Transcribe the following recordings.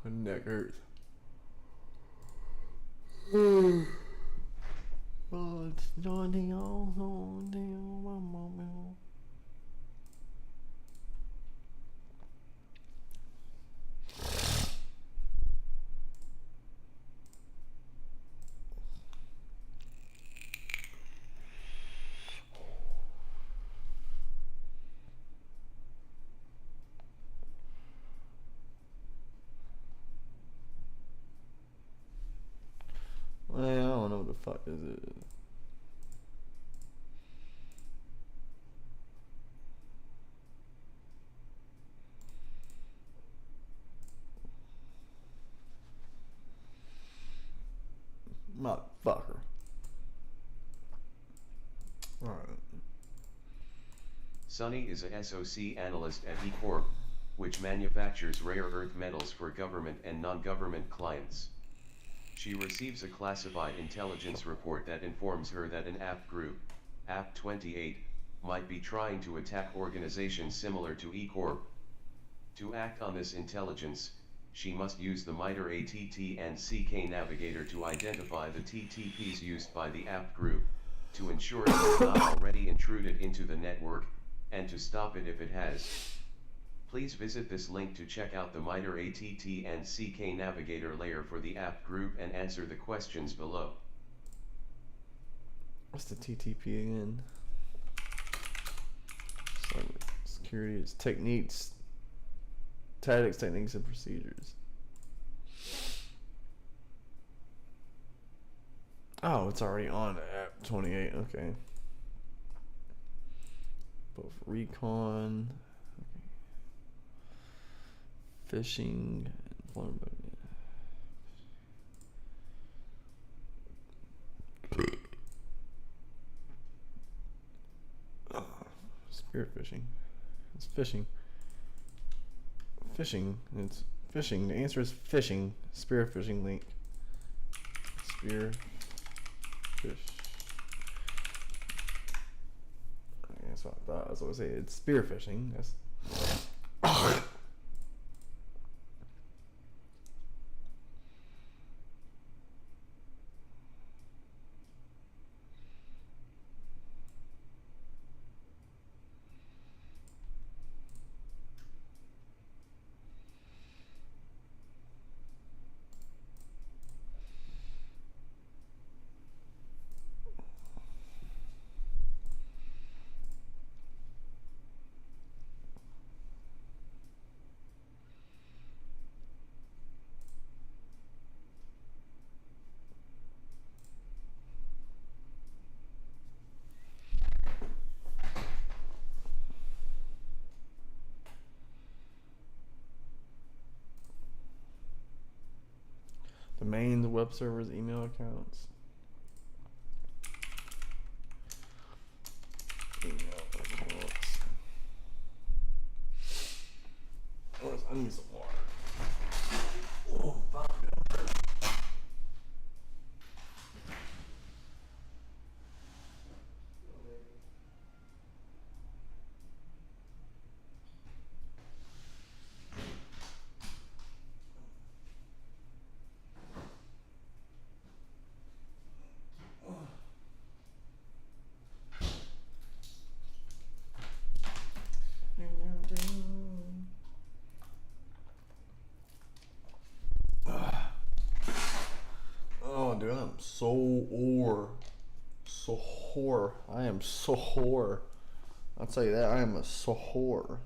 My neck hurts. Oh, it's Johnny. Oh, damn, my mama. Man, I don't know what the fuck this is. Motherfucker. Alright. Sunny is a SOC analyst at eCorp, which manufactures rare earth metals for government and non-government clients. She receives a classified intelligence report that informs her that an app group, App 28, might be trying to attack organizations similar to eCorp. To act on this intelligence, she must use the MITRE ATT and CK Navigator to identify the TTPs used by the app group, to ensure it has not already intruded into the network, and to stop it if it has. Please visit this link to check out the MITRE ATT and CK Navigator layer for the app group and answer the questions below. What's the TTP again? Security, it's techniques, tactics, techniques, and procedures. Oh, it's already on app 28. Okay. Both recon, okay. Phishing, and vulnerability. Spirit phishing. It's phishing. Phishing. It's phishing. The answer is phishing. Spear phishing link. Spear fish. Okay, that's what I thought. That's what I say. It's spear phishing. That's. Domains, web servers, email accounts. Email accounts. Oh, I need some water. Oh, fuck. Oh, dude, I'm so whore. I am so whore. I'll tell you that. I am a so whore.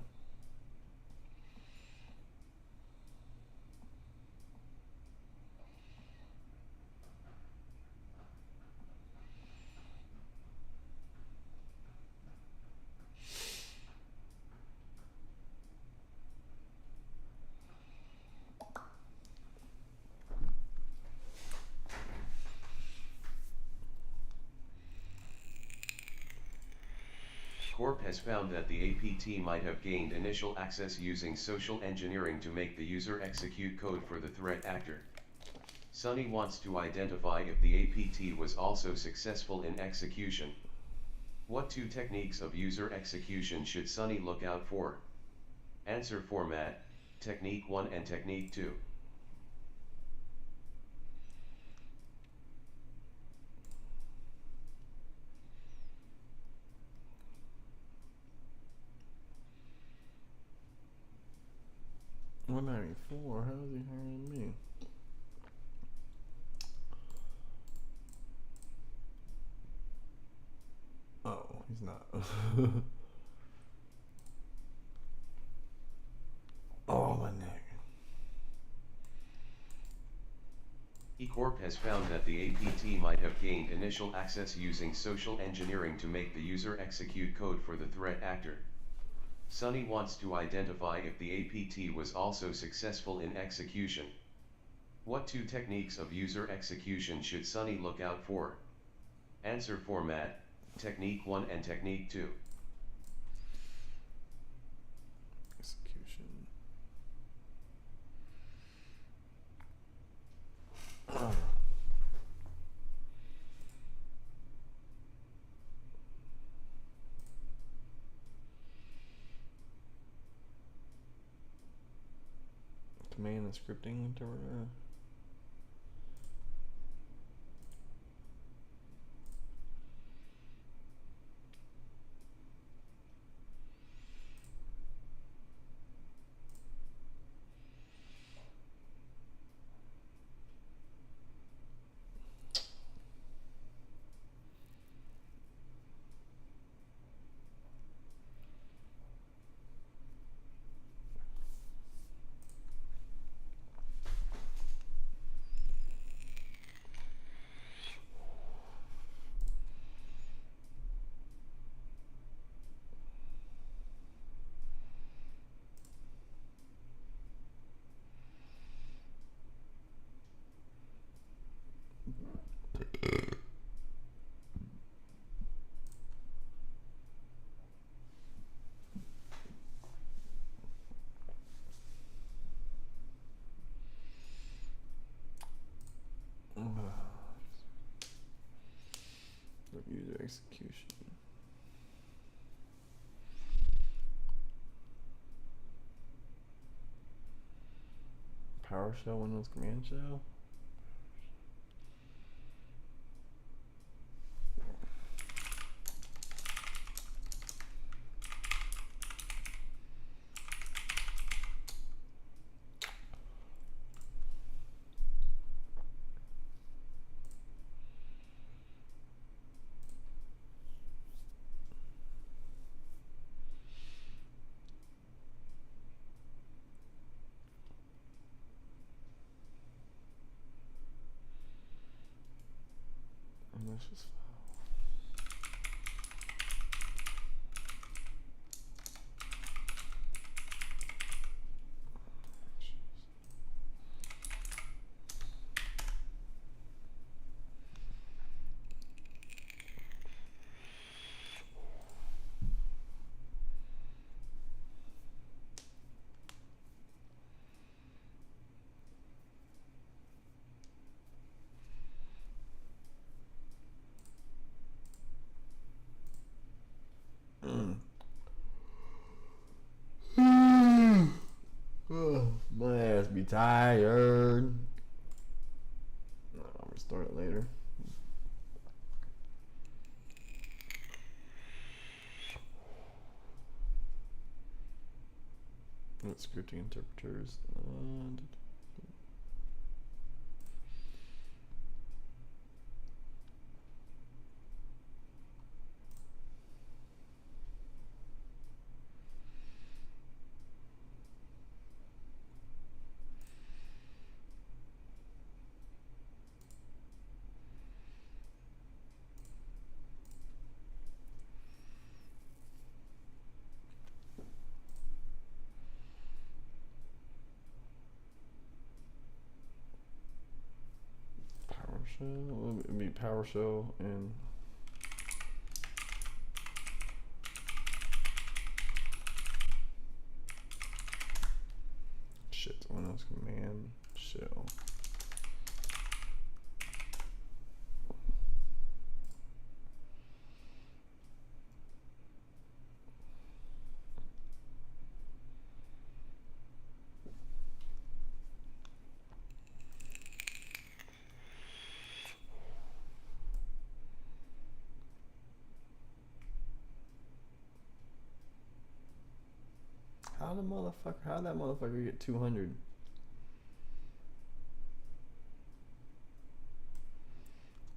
Corp has found that the APT might have gained initial access using social engineering to make the user execute code for the threat actor. Sunny wants to identify if the APT was also successful in execution. What two techniques of user execution should Sunny look out for? Answer format, Technique 1 and Technique 2. 194. How is he higher than me? Oh, he's not. Oh, my neck. eCorp has found that the APT might have gained initial access using social engineering to make the user execute code for the threat actor. Sunny wants to identify if the APT was also successful in execution. What two techniques of user execution should Sunny look out for? Answer format, Technique 1 and Technique 2. Execution. Command and scripting interpreter. User execution. PowerShell, Windows Command Shell. Malicious file. My ass be tired. I'll restart it later. What scripting interpreters? PowerShell. It'd be PowerShell and shit. Windows Command Shell. How that motherfucker get 200?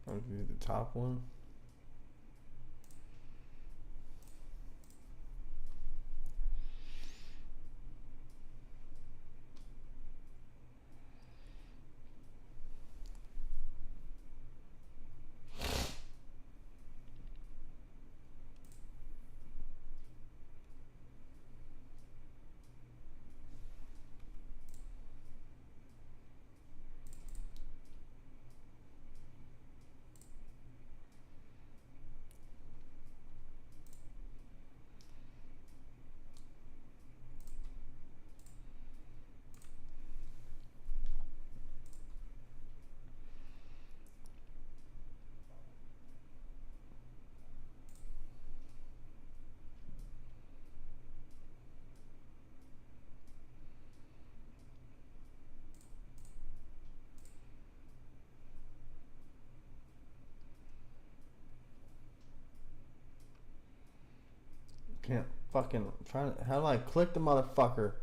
I'll do the top one. Can't fucking try. How do I click the motherfucker?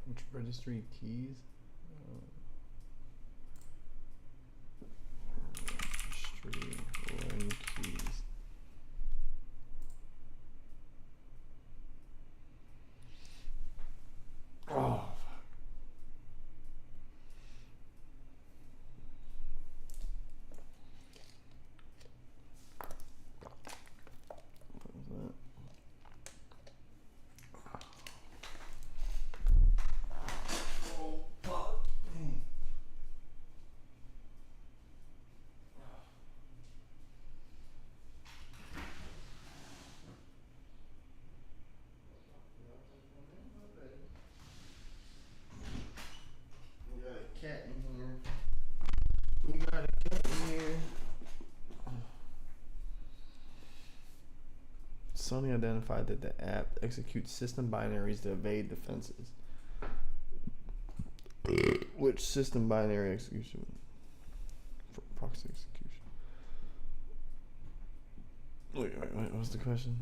Which registry keys? Registry one keys. Oh. What was that? Oh, fuck. Dang. You got a cat in here. You got a cat in here. Sony identified that the app executes system binaries to evade defenses. Which system binary execution? For proxy execution. Wait, what's the question?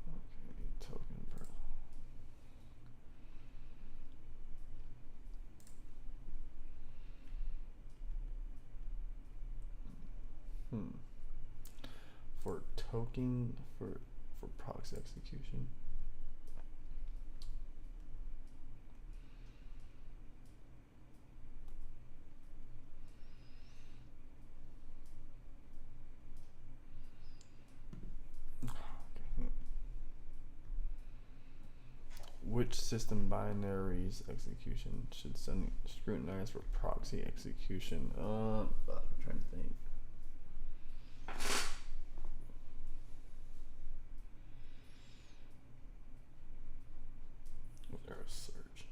Okay, token per. For token for proxy execution. Which system binaries execution should Sony scrutinize for proxy execution? I'm trying to think. There's search.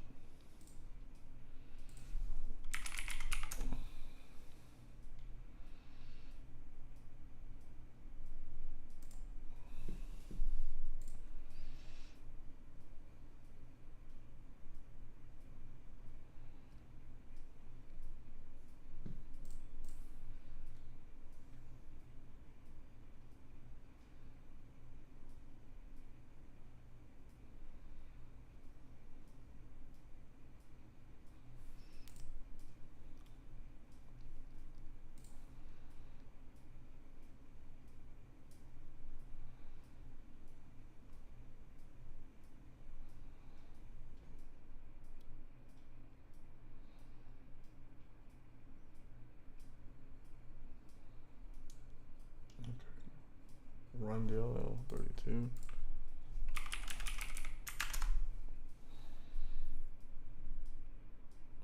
Run DLL 32.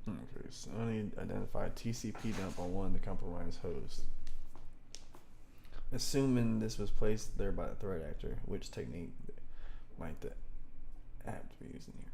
Okay, Sony identified TCP dump on one of the compromised hosts. Assuming this was placed there by the threat actor, which technique might the app be using here?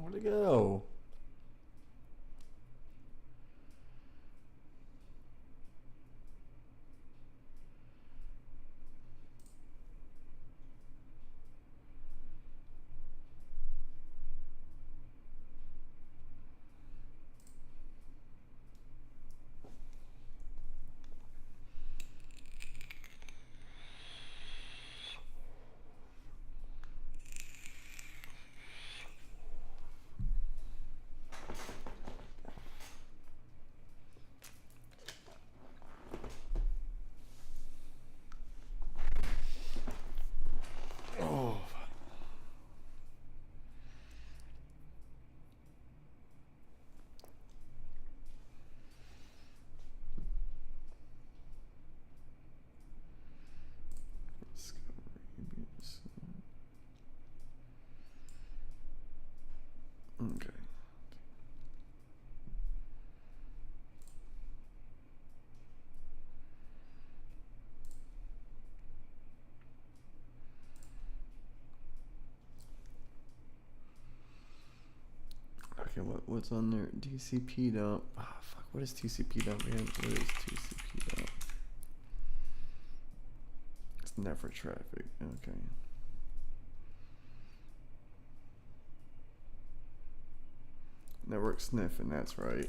Where'd it go? Oh, okay. Okay, what's on there? TCP dump. Ah, fuck. What is TCP dump, man? What is TCP dump? It's network traffic. Okay. Network sniffing. That's right.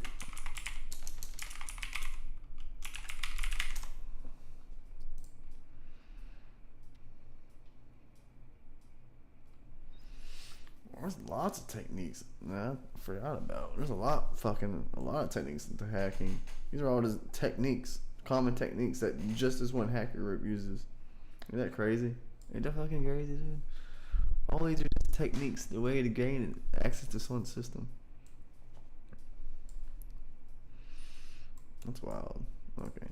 There's lots of techniques that I forgot about. There's a lot of techniques into hacking. These are all just techniques, common techniques that just this one hacker group uses. Isn't that crazy? Ain't that fucking crazy, dude? All these are just techniques, the way to gain access to someone's system. That's wild. Okay.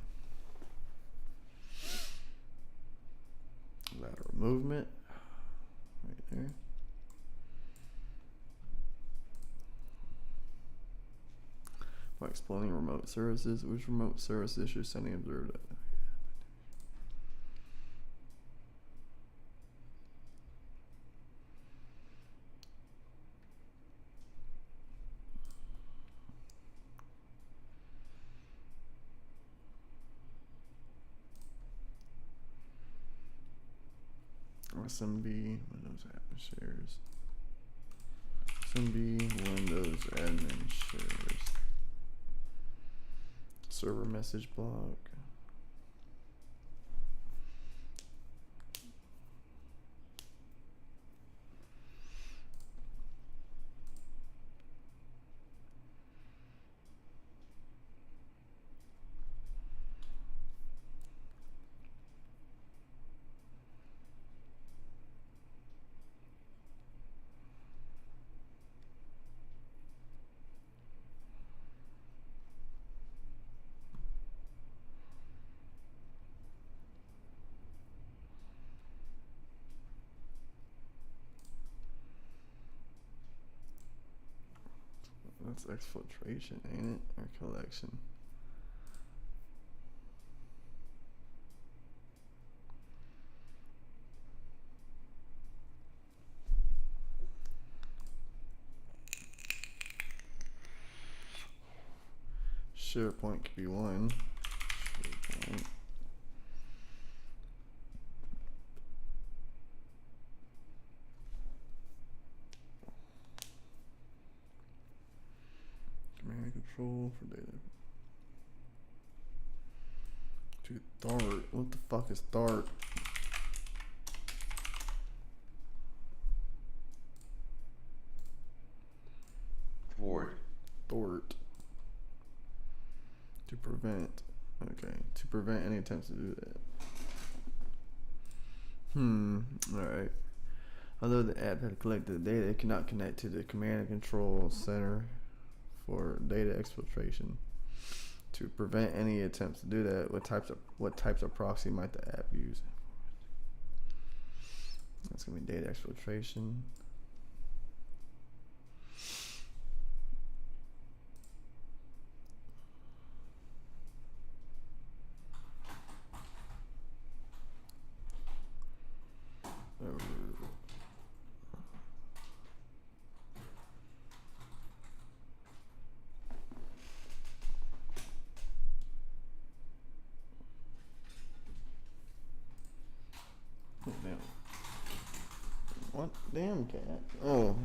Lateral movement. Right there. By exploiting remote services, which remote service issue sending observed it? SMB, Windows admin shares. SMB, Windows admin shares. Server message block. That's exfiltration, ain't it? Or collection? SharePoint could be one. SharePoint. Command control for data. Dude, Dart. What the fuck is Dart? Thwart. To prevent. Okay. To prevent any attempts to do that. Alright. Although the app had collected the data, it cannot connect to the command and control center for data exfiltration. To prevent any attempts to do that, what types of proxy might the app use? That's gonna be data exfiltration. Damn. What? Damn cat. Oh.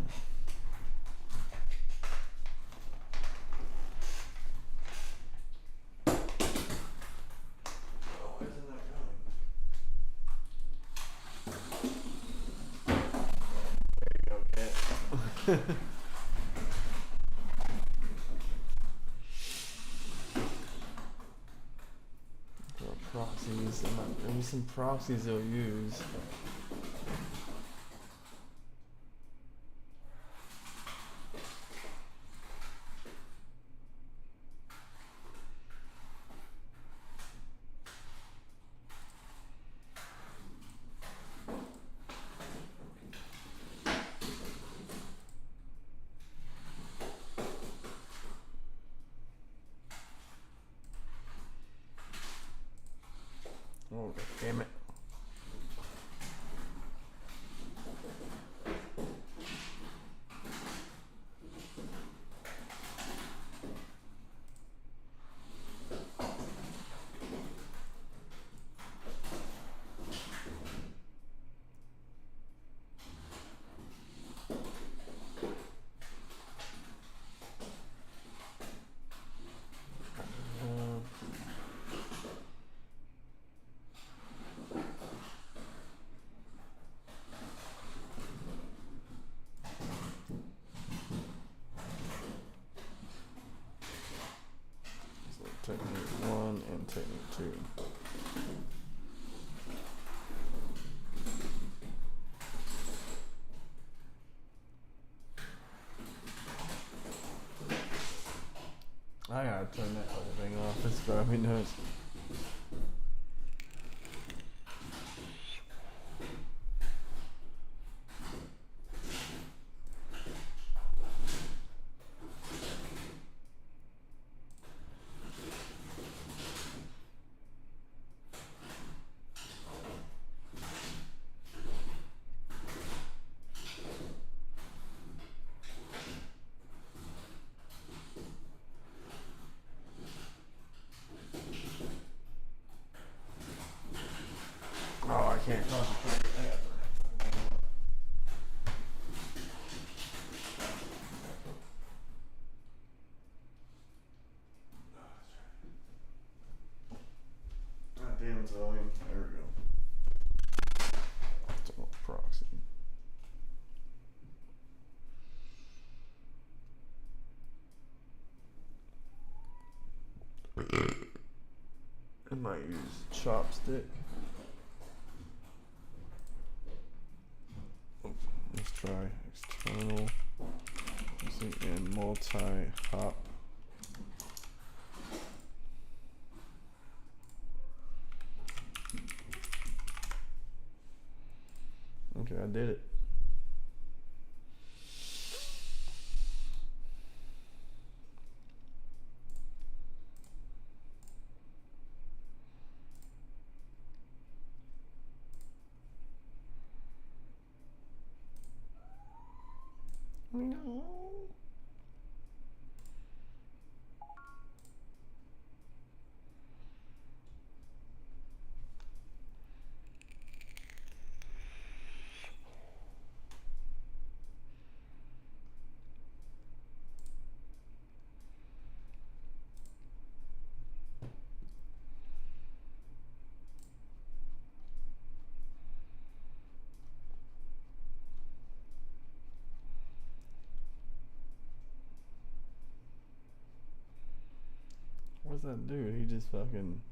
Proxies, there be some proxies they'll use. Oh, damn it. Technique 1 and technique 2. I gotta turn that other thing off. It's driving me nuts. Oh, I can't concentrate. God damn it, Zoe. There we go. It's a proxy. I might use chopstick. Let's try external and multi-hop. Okay, I did it. No. What's that dude? He just fucking.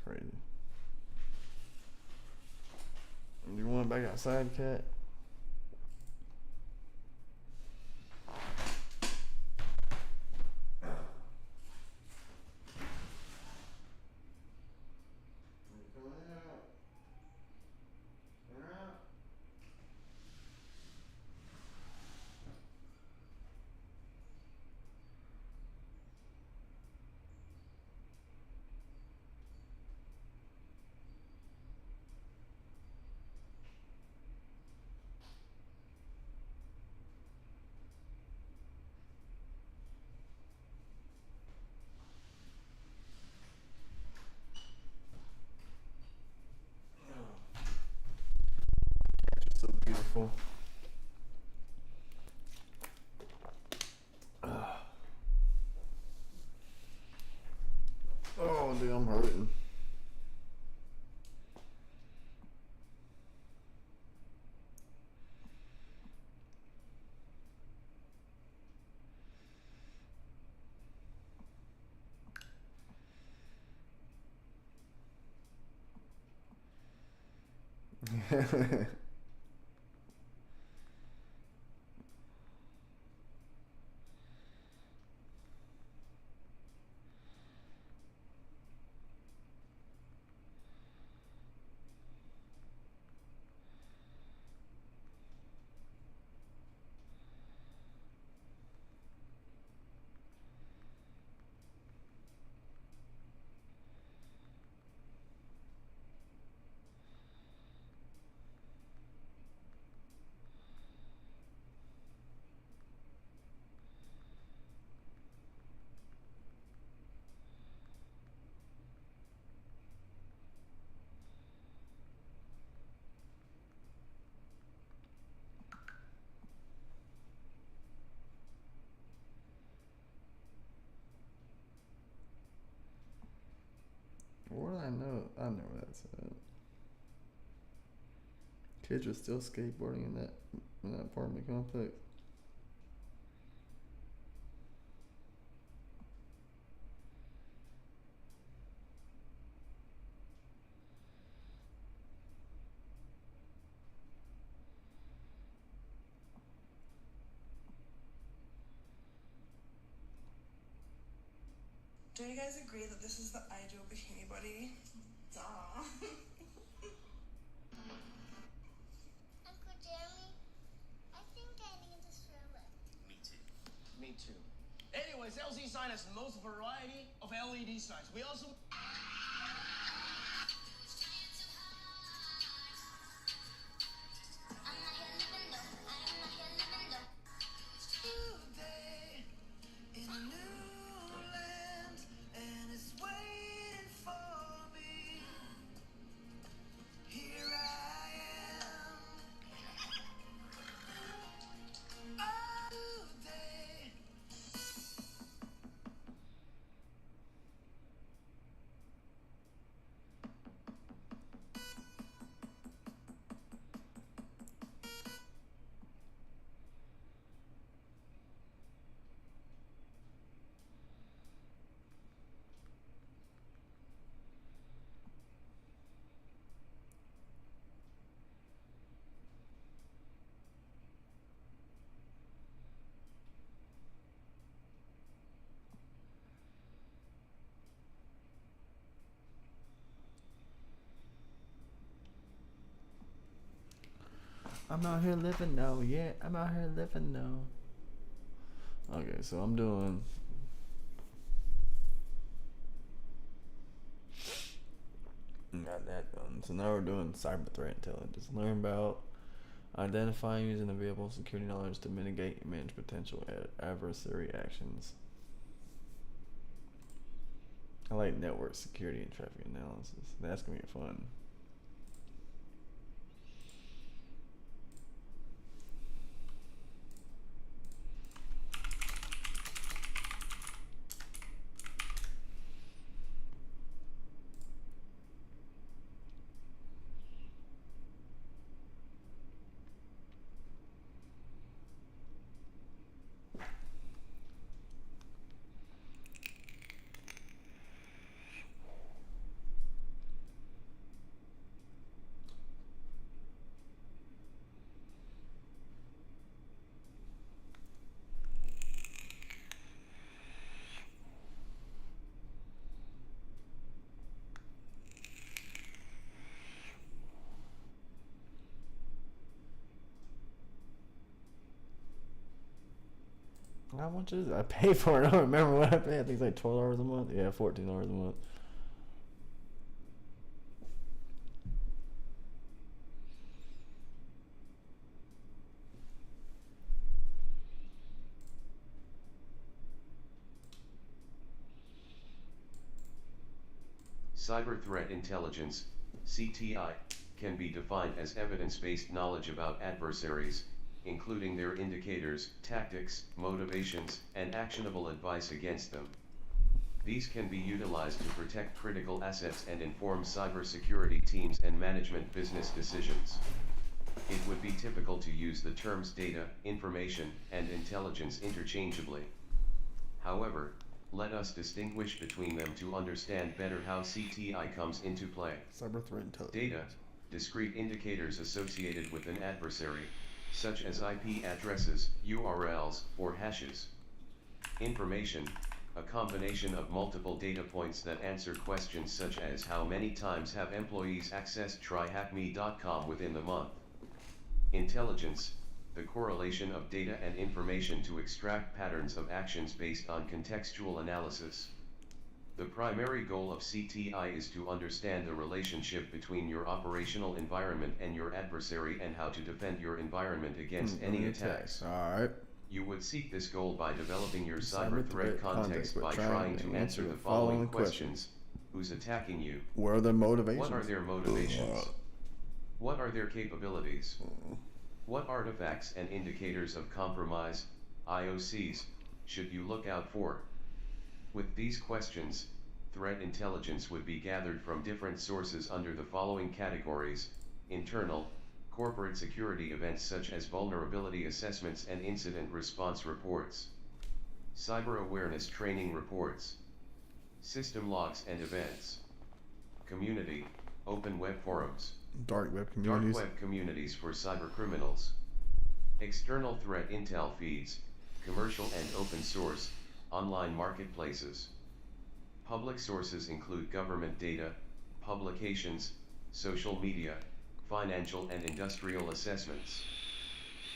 crazy. You want back outside, cat? So beautiful. Oh, dude, I'm hurting. What do I know? I know where that's at. Kids are still skateboarding in that apartment complex. Do you guys agree that this is the ideal bikini body? Duh. Uncle Jeremy, I think I need to swim it. Me too. Me too. Anyways, LZ sign has the most variety of LED signs. We also... I'm out here living now, yeah. I'm out here living now. Okay, so I'm doing. Got that done. So now we're doing cyber threat intelligence. Learn about identifying, using available security knowledge to mitigate and manage potential adversary actions. I like network security and traffic analysis. That's gonna be fun. How much is it? I pay for it. I don't remember what I pay. I think it's like $12 a month. Yeah, $14 a month. Cyber threat intelligence, CTI, can be defined as evidence-based knowledge about adversaries, including their indicators, tactics, motivations, and actionable advice against them. These can be utilized to protect critical assets and inform cybersecurity teams and management business decisions. It would be typical to use the terms data, information, and intelligence interchangeably. However, let us distinguish between them to understand better how CTI comes into play. Cyber threat intelligence. Data, discrete indicators associated with an adversary, such as IP addresses, URLs, or hashes. Information, a combination of multiple data points that answer questions such as how many times have employees accessed TryHackMe.com within the month. Intelligence, the correlation of data and information to extract patterns of actions based on contextual analysis. The primary goal of CTI is to understand the relationship between your operational environment and your adversary and how to defend your environment against any attacks. Alright. You would seek this goal by developing your cyber threat context by trying to answer the following questions. Who's attacking you? What are their motivations? What are their motivations? What are their capabilities? What artifacts and indicators of compromise, IOCs, should you look out for? With these questions, threat intelligence would be gathered from different sources under the following categories: internal, corporate security events such as vulnerability assessments and incident response reports, cyber awareness training reports, system logs and events, community, open web forums, dark web communities, for cyber criminals, external threat intel feeds, commercial and open source, online marketplaces. Public sources include government data, publications, social media, financial and industrial assessments.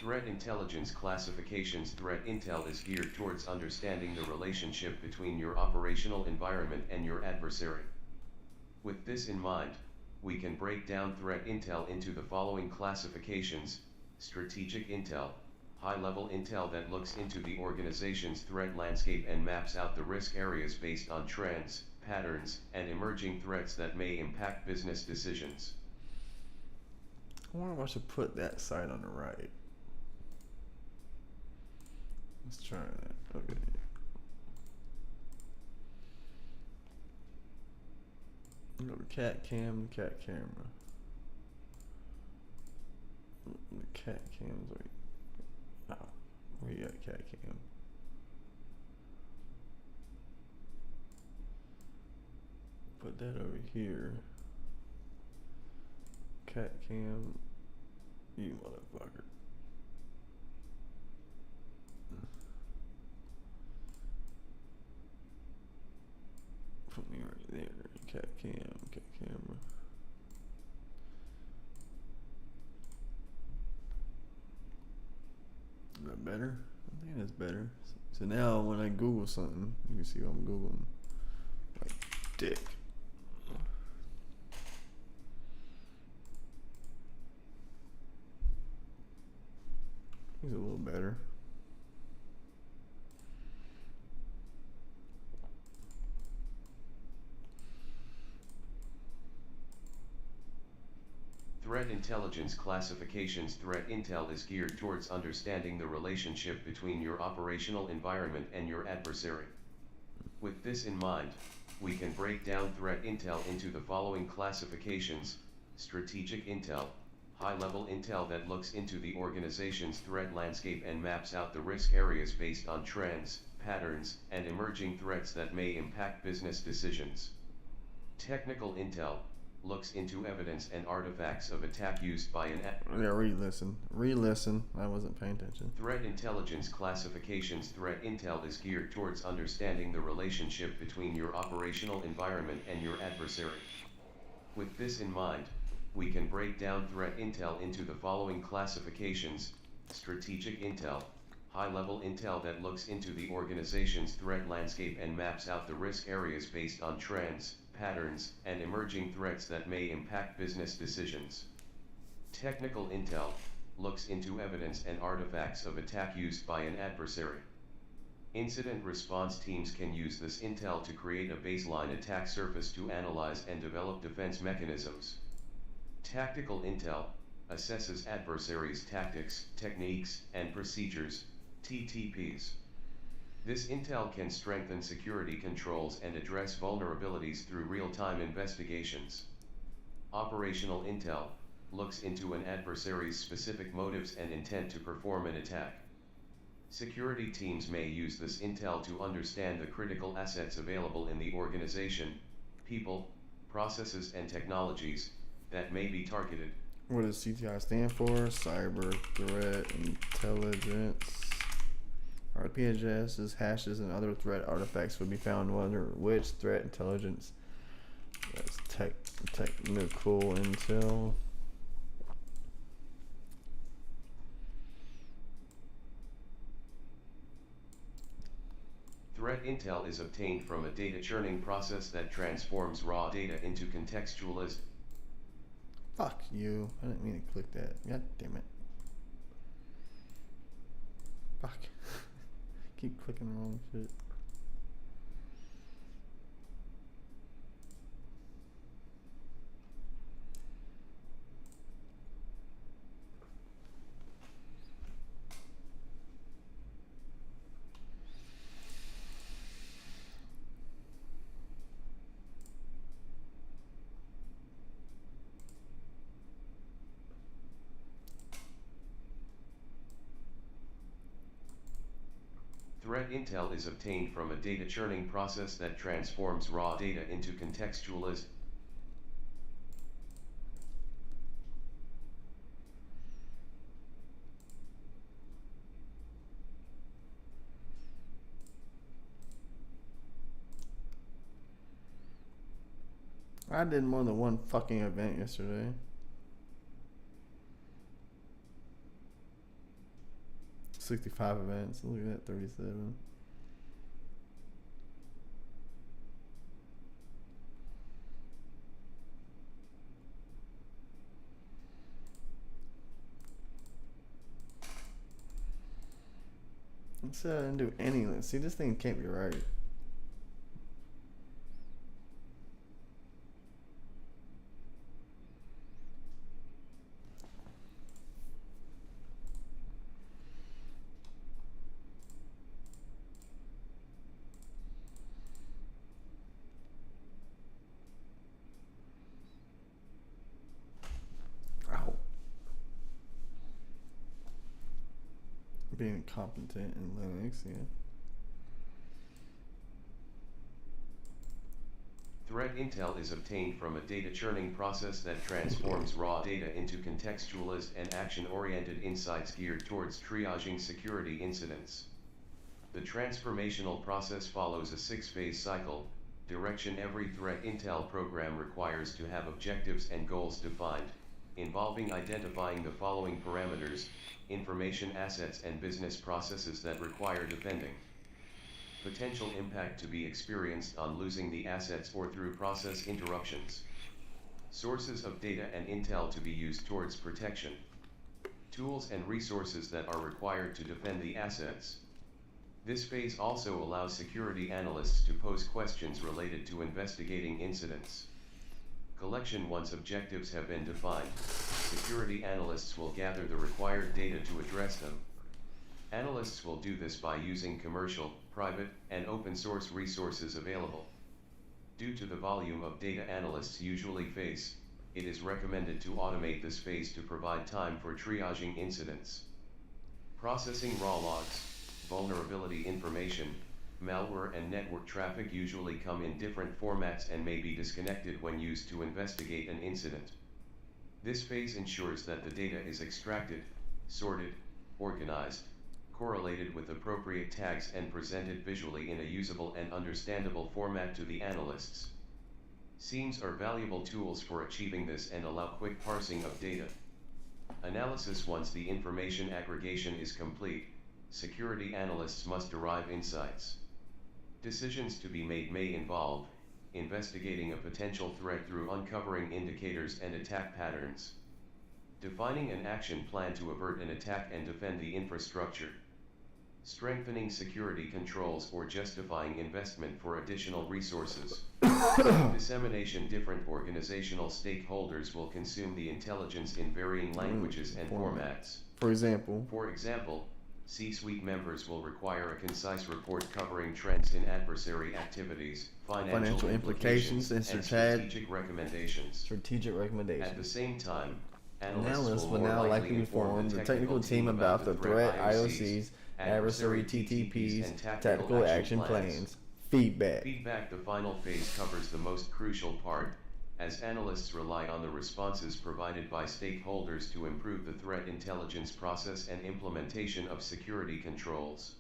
Threat intelligence classifications. Threat intel is geared towards understanding the relationship between your operational environment and your adversary. With this in mind, we can break down threat intel into the following classifications: strategic intel, high-level intel that looks into the organization's threat landscape and maps out the risk areas based on trends, patterns, and emerging threats that may impact business decisions. I wonder if I should put that site on the right. Let's try that. Okay. Go to cat cam, cat camera. The cat cam's right. Oh, where you at, cat cam? Put that over here. Cat cam, you motherfucker. Put me right there. Cat cam, cat camera. Is that better? I think that's better. So now when I Google something, you can see what I'm Googling. Like dick. He's a little better. Threat intelligence classifications. Threat intel is geared towards understanding the relationship between your operational environment and your adversary. With this in mind, we can break down threat intel into the following classifications: strategic intel, high-level intel that looks into the organization's threat landscape and maps out the risk areas based on trends, patterns, and emerging threats that may impact business decisions. Technical intel looks into evidence and artifacts of attack used by an Yeah, re-listen. I wasn't paying attention. Threat intelligence classifications. Threat intel is geared towards understanding the relationship between your operational environment and your adversary. With this in mind, we can break down threat intel into the following classifications: strategic intel, high-level intel that looks into the organization's threat landscape and maps out the risk areas based on trends, patterns, and emerging threats that may impact business decisions. Technical intel looks into evidence and artifacts of attack used by an adversary. Incident response teams can use this intel to create a baseline attack surface to analyze and develop defense mechanisms. Tactical intel assesses adversaries' tactics, techniques, and procedures, TTPs. This intel can strengthen security controls and address vulnerabilities through real-time investigations. Operational intel looks into an adversary's specific motives and intent to perform an attack. Security teams may use this intel to understand the critical assets available in the organization, people, processes, and technologies that may be targeted. What does CTI stand for? Cyber Threat Intelligence. RPGS's hashes and other threat artifacts would be found under which threat intelligence? That's technical intel. Threat intel is obtained from a data churning process that transforms raw data into contextualized. Fuck you. I didn't mean to click that. God damn it. Fuck. Keep clicking the wrong shit. Threat intel is obtained from a data churning process that transforms raw data into contextualized. I did more than one fucking event yesterday. $65 events. Look at that, 37. I said I didn't do any. See, this thing can't be right. Being competent in Linux, yeah. Threat intel is obtained from a data churning process that transforms raw data into contextualized and action-oriented insights geared towards triaging security incidents. The transformational process follows a 6-phase cycle. Direction: every threat intel program requires to have objectives and goals defined, involving identifying the following parameters: information assets and business processes that require defending. Potential impact to be experienced on losing the assets or through process interruptions. Sources of data and intel to be used towards protection. Tools and resources that are required to defend the assets. This phase also allows security analysts to pose questions related to investigating incidents. Collection: once objectives have been defined, security analysts will gather the required data to address them. Analysts will do this by using commercial, private, and open source resources available. Due to the volume of data analysts usually face, it is recommended to automate this phase to provide time for triaging incidents. Processing: raw logs, vulnerability information, malware and network traffic usually come in different formats and may be disconnected when used to investigate an incident. This phase ensures that the data is extracted, sorted, organized, correlated with appropriate tags and presented visually in a usable and understandable format to the analysts. Scenes are valuable tools for achieving this and allow quick parsing of data. Analysis: once the information aggregation is complete, security analysts must derive insights. Decisions to be made may involve investigating a potential threat through uncovering indicators and attack patterns, defining an action plan to avert an attack and defend the infrastructure, strengthening security controls or justifying investment for additional resources. Dissemination. Different organizational stakeholders will consume the intelligence in varying languages and formats. For example, C-suite members will require a concise report covering trends in adversary activities, financial implications, and strategic recommendations. At the same time, analysts will now likely inform the technical team about the threat IOCs, adversary TTPs, and tactical action plans. Feedback. The final phase covers the most crucial part, as analysts rely on the responses provided by stakeholders to improve the threat intelligence process and implementation of security controls.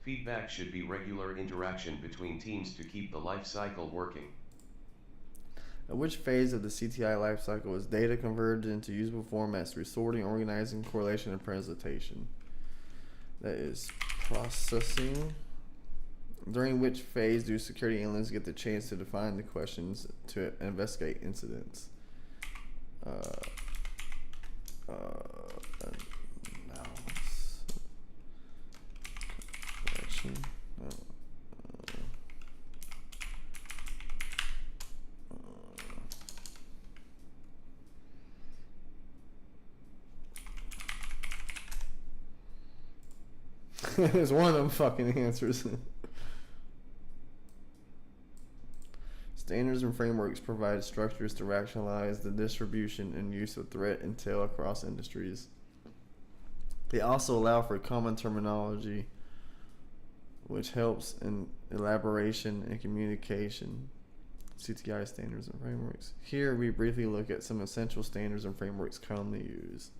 Feedback should be regular interaction between teams to keep the life cycle working. At which phase of the CTI lifecycle is data converted into usable formats through sorting, organizing, correlation, and presentation? That is processing. During which phase do security analysts get the chance to define the questions to investigate incidents? Correction. There's one of them fucking answers. Standards and frameworks provide structures to rationalize the distribution and use of threat intel across industries. They also allow for common terminology, which helps in elaboration and communication. CTI standards and frameworks. Here we briefly look at some essential standards and frameworks commonly used.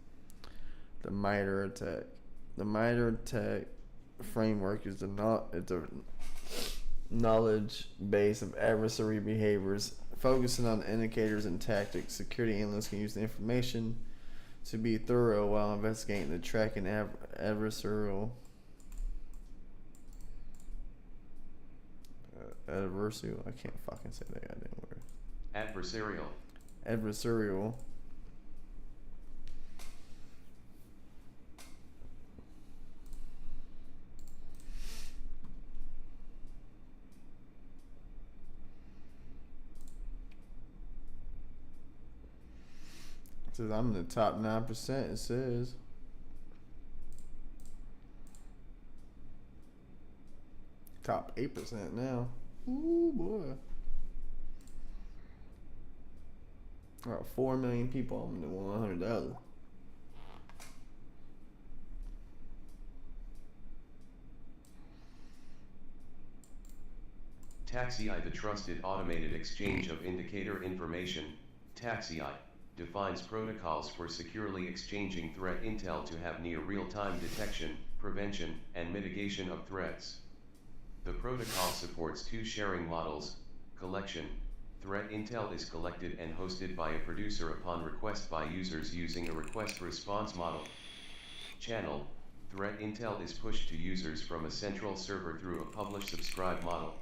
The MITRE ATT&CK. The MITRE ATT&CK framework is the knowledge base of adversary behaviors, focusing on indicators and tactics. Security analysts can use the information to be thorough while investigating the tracking adversarial I can't fucking say that goddamn word. Adversarial. It says I'm in the top 9%. It says. Top 8% now. Ooh, boy. About 4 million people. I'm in the 100,000. TaxiEye, the trusted automated exchange of indicator information. TaxiEye defines protocols for securely exchanging threat intel to have near real-time detection, prevention, and mitigation of threats. The protocol supports two sharing models: collection. Threat intel is collected and hosted by a producer upon request by users using a request-response model. Channel. Threat intel is pushed to users from a central server through a publish-subscribe model.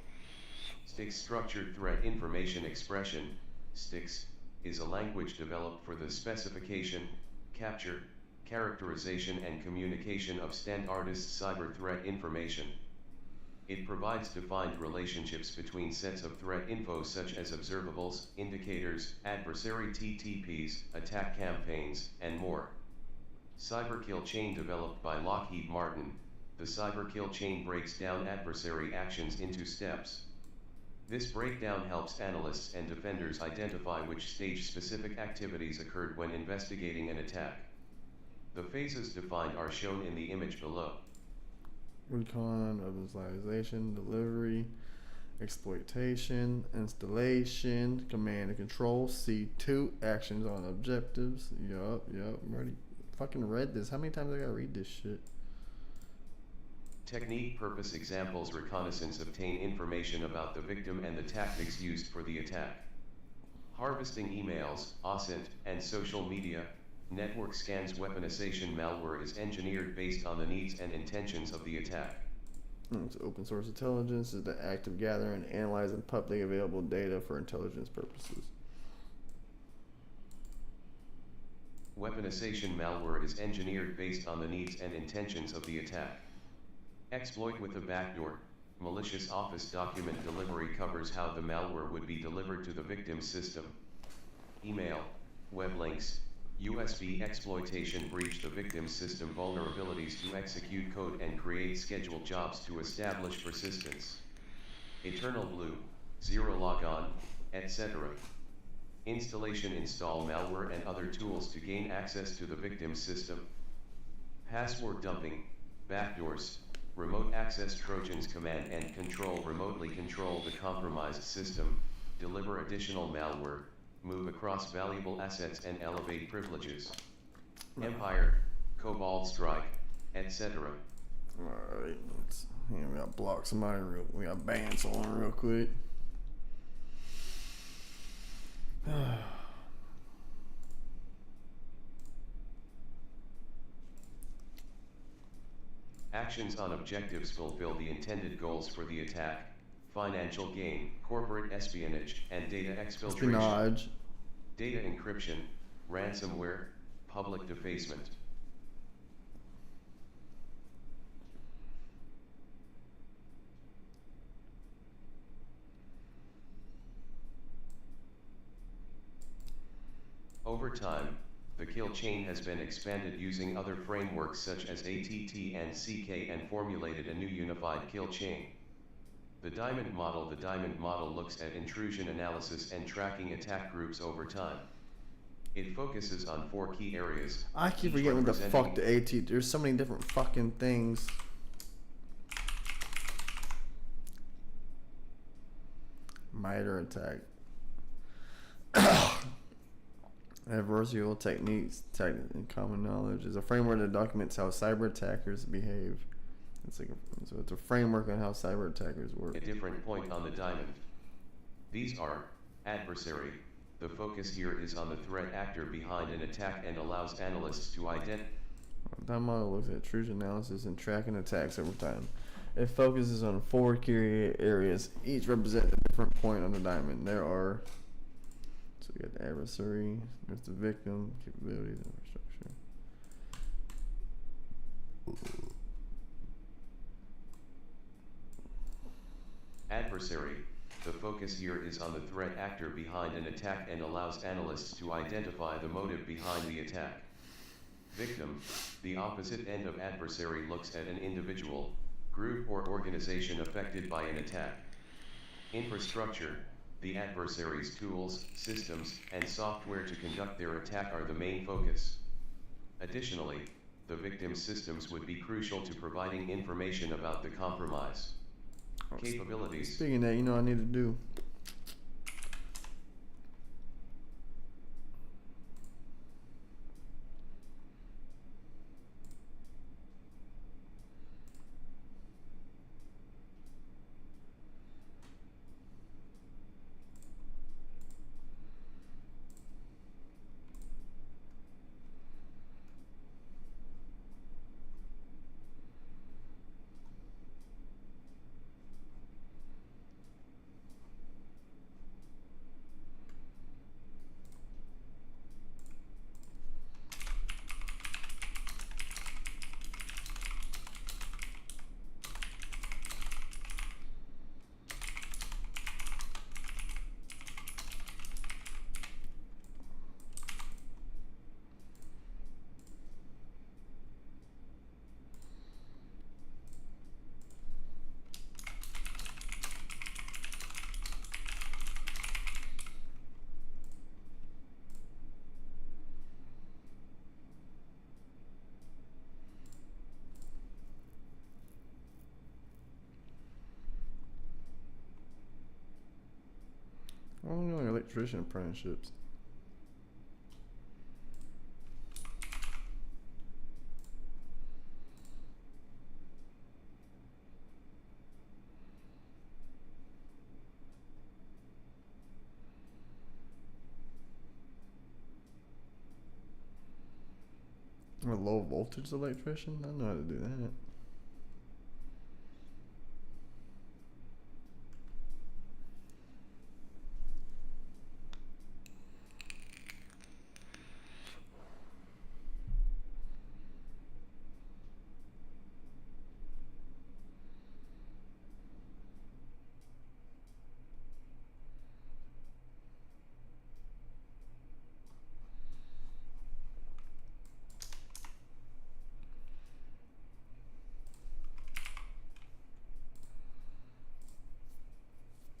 STIX. Structured threat information expression. STIX is a language developed for the specification, capture, characterization, and communication of standardized cyber threat information. It provides defined relationships between sets of threat info such as observables, indicators, adversary TTPs, attack campaigns, and more. Cyber kill chain. Developed by Lockheed Martin, the cyber kill chain breaks down adversary actions into steps. This breakdown helps analysts and defenders identify which stage-specific activities occurred when investigating an attack. The phases defined are shown in the image below. Recon, mobilization, delivery, exploitation, installation, command and control. C2, actions on objectives. Yup, I'm already fucking read this. How many times I gotta read this shit? Technique. Purpose. Examples. Reconnaissance. Obtain information about the victim and the tactics used for the attack. Harvesting emails, OSINT, and social media. Network scans. Weaponization malware is engineered based on the needs and intentions of the attack. It's open source intelligence is the act of gathering and analyzing publicly available data for intelligence purposes. Weaponization malware is engineered based on the needs and intentions of the attack. Exploit with a backdoor. Malicious office document delivery covers how the malware would be delivered to the victim's system. Email, web links, USB exploitation. Breach the victim's system vulnerabilities to execute code and create scheduled jobs to establish persistence. Eternal Blue, Zero Logon, etc. Installation. Install malware and other tools to gain access to the victim's system. Password dumping, backdoors, remote access Trojans. Command and control. Remotely control the compromised system, deliver additional malware, move across valuable assets and elevate privileges. Empire, Cobalt Strike, etc. Alright, we got block somebody we got ban someone real quick. Actions on objectives fulfill the intended goals for the attack: financial gain, corporate espionage, and data exfiltration. Espionage. Data encryption, ransomware, public defacement. Over time, the kill chain has been expanded using other frameworks such as ATT and CK and formulated a new unified kill chain. The Diamond model. The Diamond model looks at intrusion analysis and tracking attack groups over time. It focuses on 4 key areas. I keep forgetting what the fuck the AT. There's so many different fucking things. Miter attack. Adversarial techniques, and common knowledge is a framework that documents how cyber attackers behave. So it's a framework on how cyber attackers work. A different point on the diamond. These are: adversary. The focus here is on the threat actor behind an attack and allows analysts to identify. That model looks at intrusion analysis and tracking attacks over time. It focuses on 4 key areas, each represent a different point on the diamond. There are, so we got the adversary, there's the victim, capabilities, and infrastructure. Adversary. The focus here is on the threat actor behind an attack and allows analysts to identify the motive behind the attack. Victim. The opposite end of adversary looks at an individual, group or organization affected by an attack. Infrastructure. The adversary's tools, systems, and software to conduct their attack are the main focus. Additionally, the victim's systems would be crucial to providing information about the compromise. Capabilities. Speaking of that, you know what I need to do? I don't know, electrician apprenticeships. I'm a low voltage electrician. I know how to do that.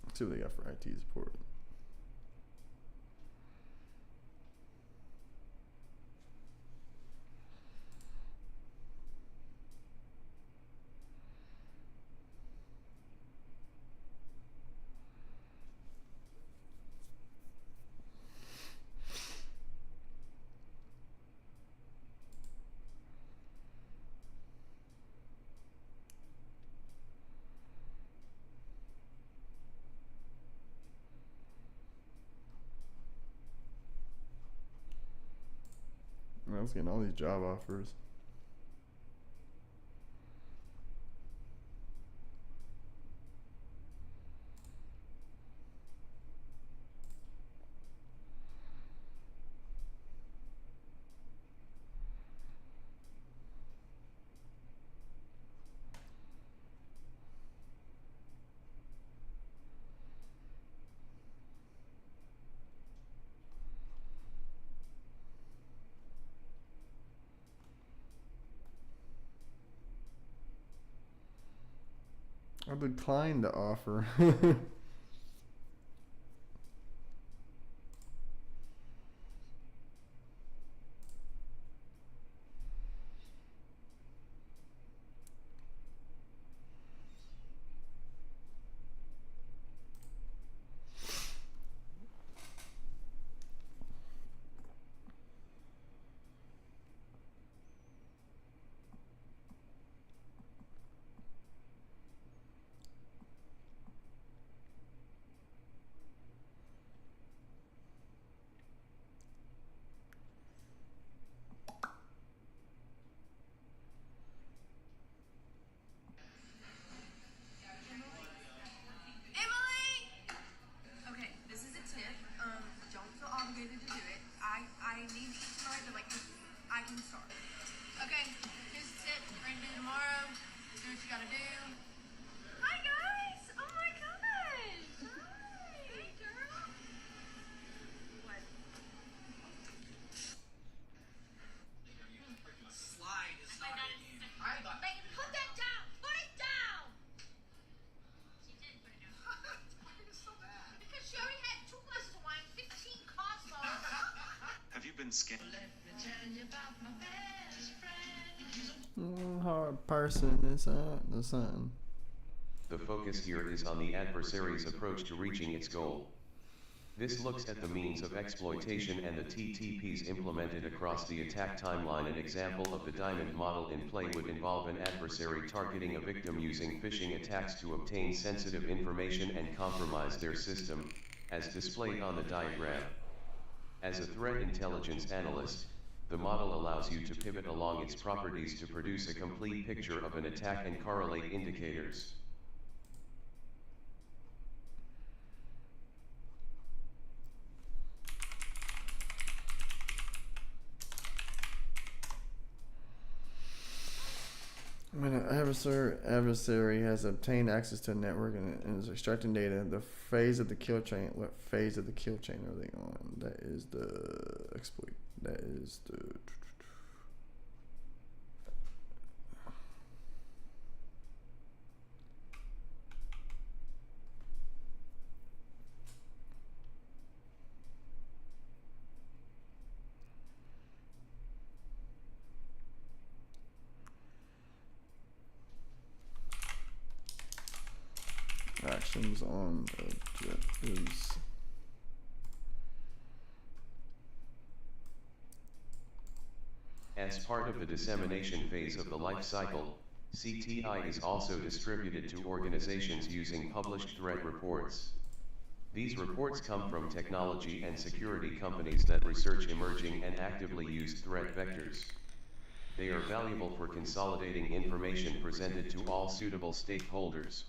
Let's see what they got for IT support. I was getting all these job offers. I declined the offer. Hard person is the sun. The focus here is on the adversary's approach to reaching its goal. This looks at the means of exploitation and the TTPs implemented across the attack timeline. An example of the diamond model in play would involve an adversary targeting a victim using phishing attacks to obtain sensitive information and compromise their system, as displayed on the diagram. As a threat intelligence analyst, the model allows you to pivot along its properties to produce a complete picture of an attack and correlate indicators. When an adversary has obtained access to a network and is extracting data, the phase of the kill chain, what phase of the kill chain are they on? That is the exploit. That is the... actions on objectives. As part of the dissemination phase of the life cycle, CTI is also distributed to organizations using published threat reports. These reports come from technology and security companies that research emerging and actively used threat vectors. They are valuable for consolidating information presented to all suitable stakeholders.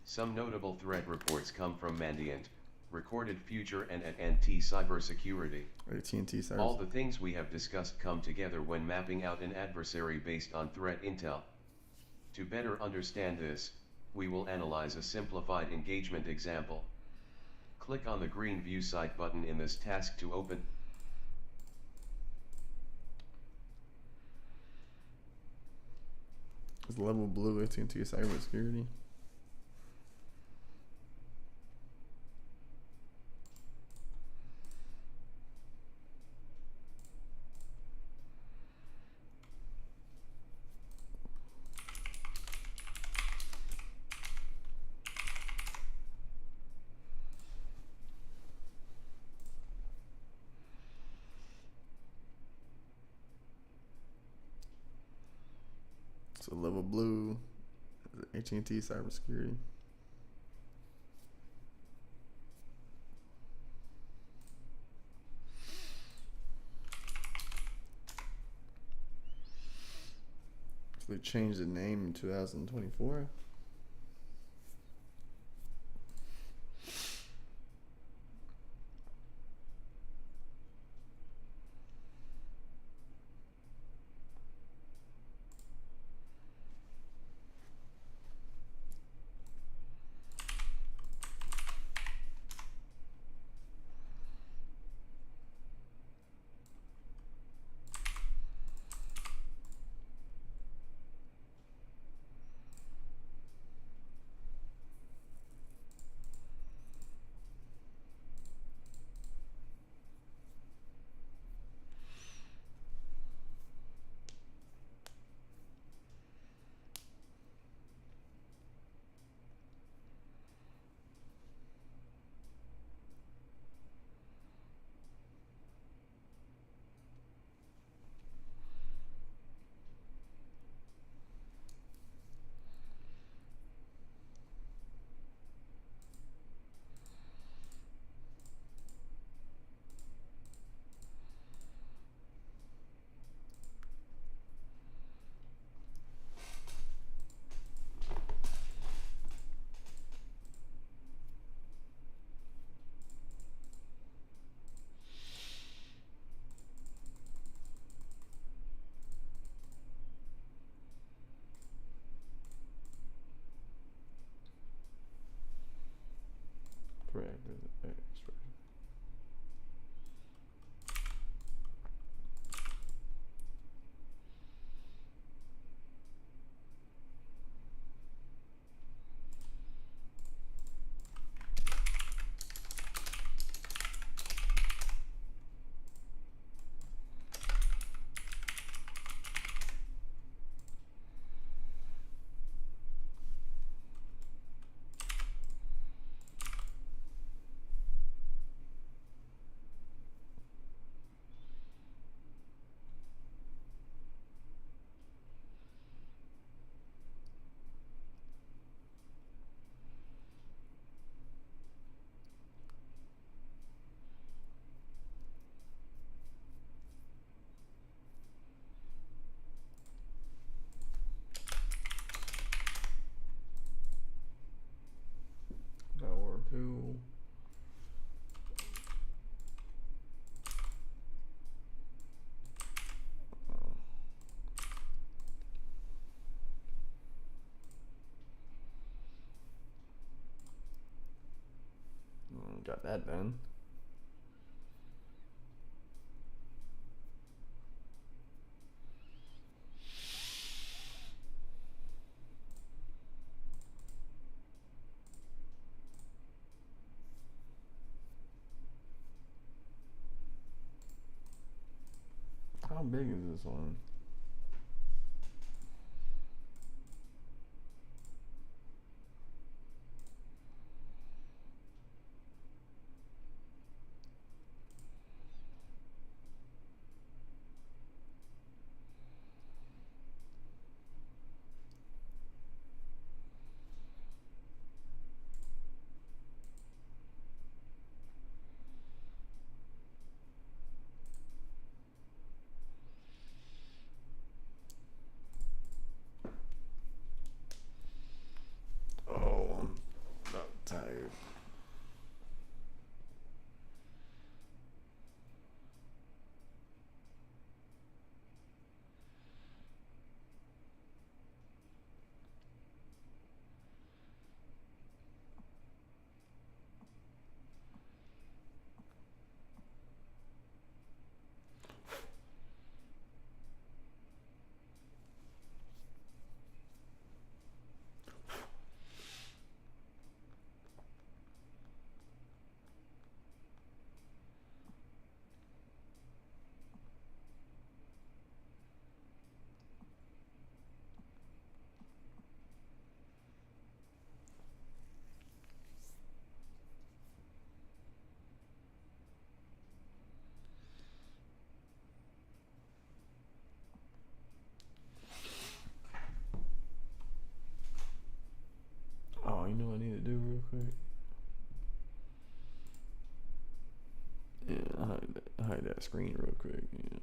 Some notable threat reports come from Mandiant, Recorded Future, and AT&T Cybersecurity. AT&T Cybersecurity. All the things we have discussed come together when mapping out an adversary based on threat intel. To better understand this, we will analyze a simplified engagement example. Click on the green View Site button in this task to open. It's level blue AT&T Cybersecurity. So level blue, AT&T Cybersecurity. So they changed the name in 2024. Or two. Got that done. How big is this one? that screen real quick. Yeah.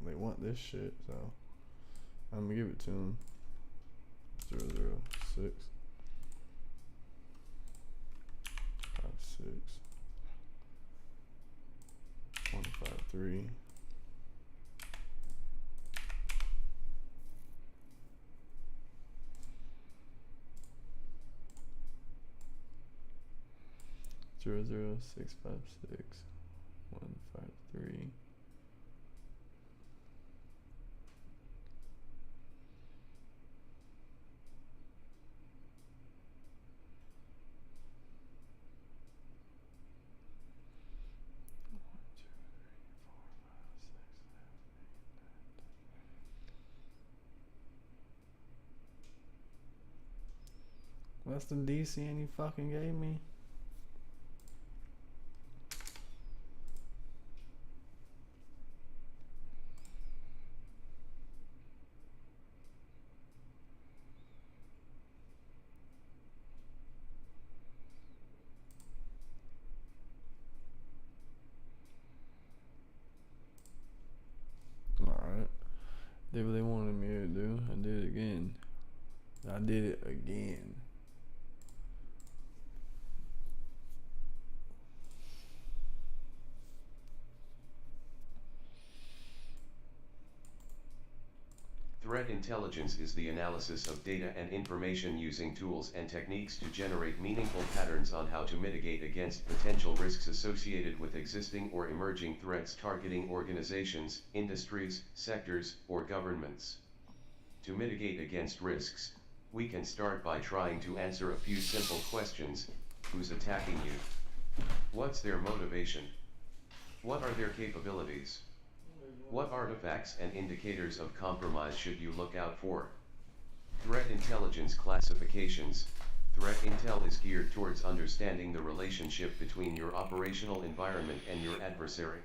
They want this shit, so I'm gonna give it to them. 006 56 153 00656 153 That's the DCN you fucking gave me. Alright. Did what they wanted me to do. I did it again. I did it again. Threat intelligence is the analysis of data and information using tools and techniques to generate meaningful patterns on how to mitigate against potential risks associated with existing or emerging threats targeting organizations, industries, sectors, or governments. To mitigate against risks, we can start by trying to answer a few simple questions. Who's attacking you? What's their motivation? What are their capabilities? What artifacts and indicators of compromise should you look out for? Threat intelligence classifications. Threat intel is geared towards understanding the relationship between your operational environment and your adversary.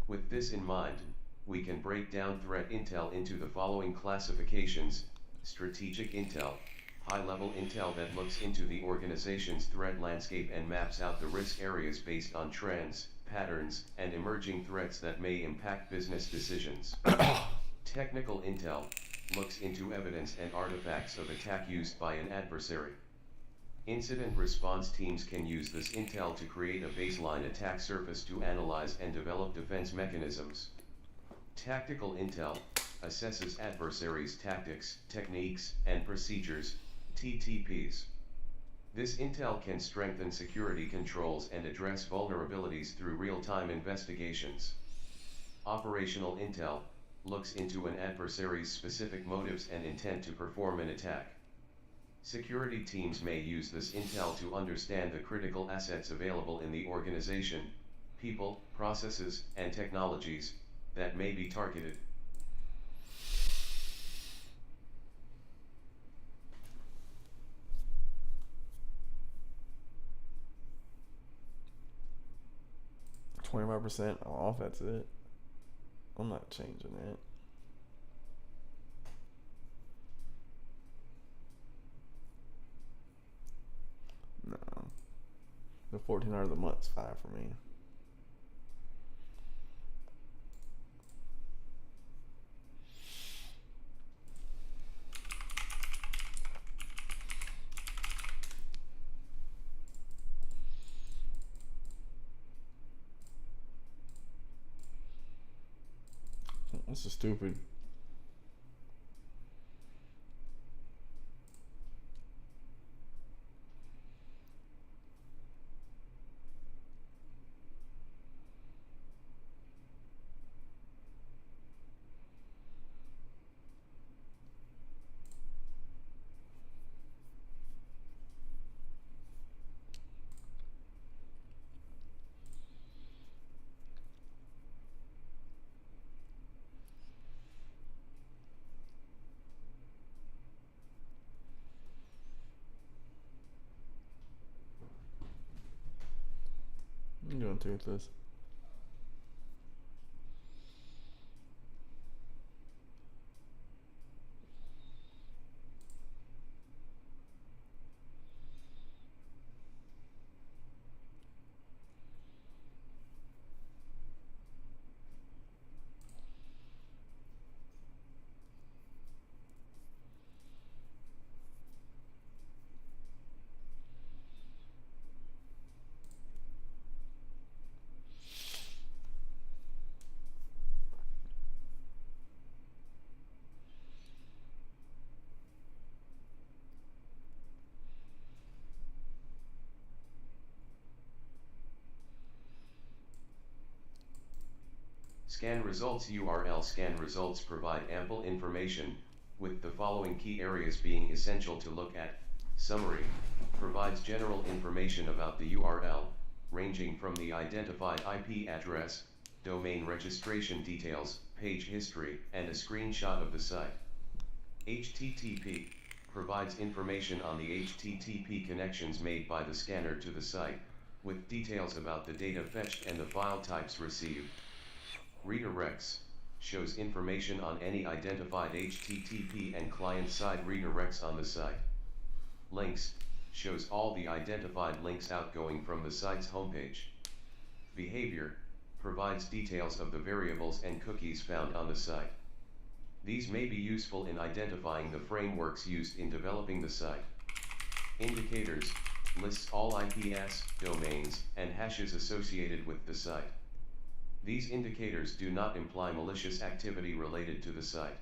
With this in mind, we can break down threat intel into the following classifications: strategic intel, high-level intel that looks into the organization's threat landscape and maps out the risk areas based on trends, patterns, and emerging threats that may impact business decisions. Technical intel looks into evidence and artifacts of attack used by an adversary. Incident response teams can use this intel to create a baseline attack surface to analyze and develop defense mechanisms. Tactical intel assesses adversaries' tactics, techniques, and procedures, TTPs. This intel can strengthen security controls and address vulnerabilities through real-time investigations. Operational intel looks into an adversary's specific motives and intent to perform an attack. Security teams may use this intel to understand the critical assets available in the organization, people, processes, and technologies that may be targeted. %25% off, that's it. I'm not changing that. No. The $1,400 a month's fine for me. This is stupid. I'm going to with this. Scan results URL. Scan results provide ample information, with the following key areas being essential to look at. Summary provides general information about the URL, ranging from the identified IP address, domain registration details, page history, and a screenshot of the site. HTTP provides information on the HTTP connections made by the scanner to the site, with details about the data fetched and the file types received. Redirects shows information on any identified HTTP and client-side redirects on the site. Links shows all the identified links outgoing from the site's homepage. Behavior provides details of the variables and cookies found on the site. These may be useful in identifying the frameworks used in developing the site. Indicators lists all IPs, domains, and hashes associated with the site. These indicators do not imply malicious activity related to the site.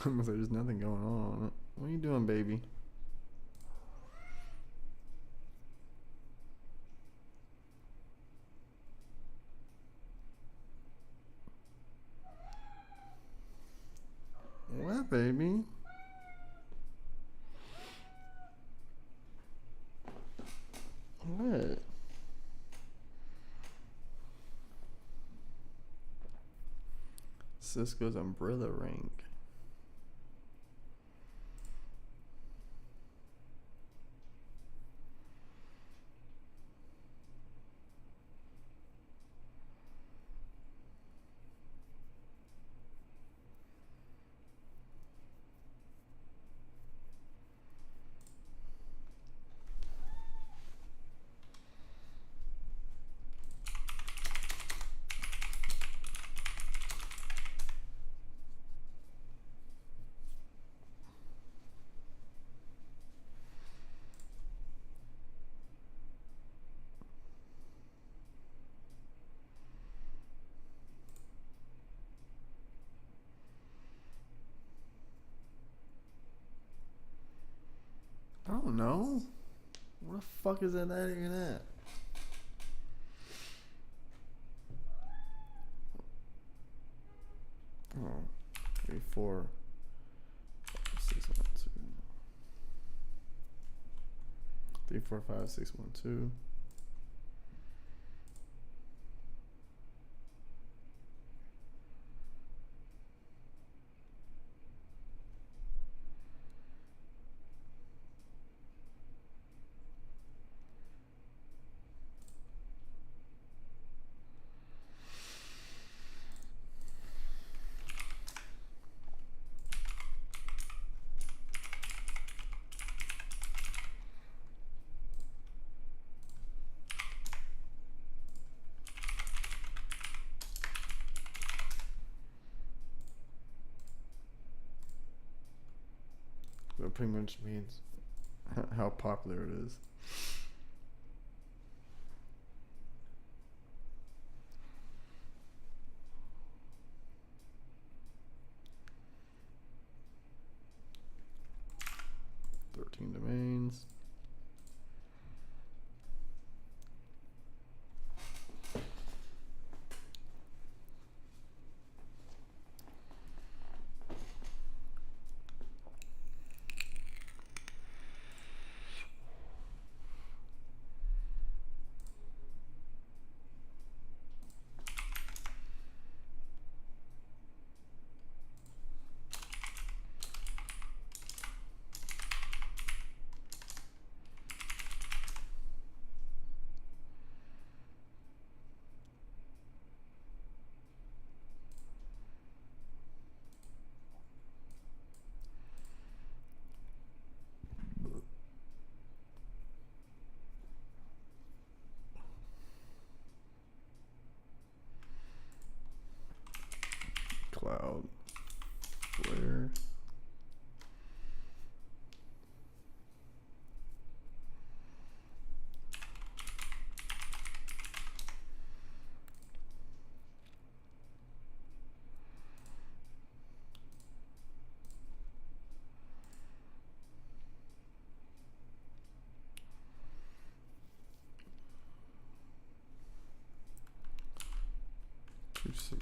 I'm gonna say there's nothing going on. What are you doing, baby? What, baby? What? Cisco's umbrella rank. I don't know. What the fuck is that even at? Oh, 3, 4, 5, 6, 1, 2. 3, 4, 5, 6, 1, 2. That pretty much means how popular it is. Domains. Cloud. Where?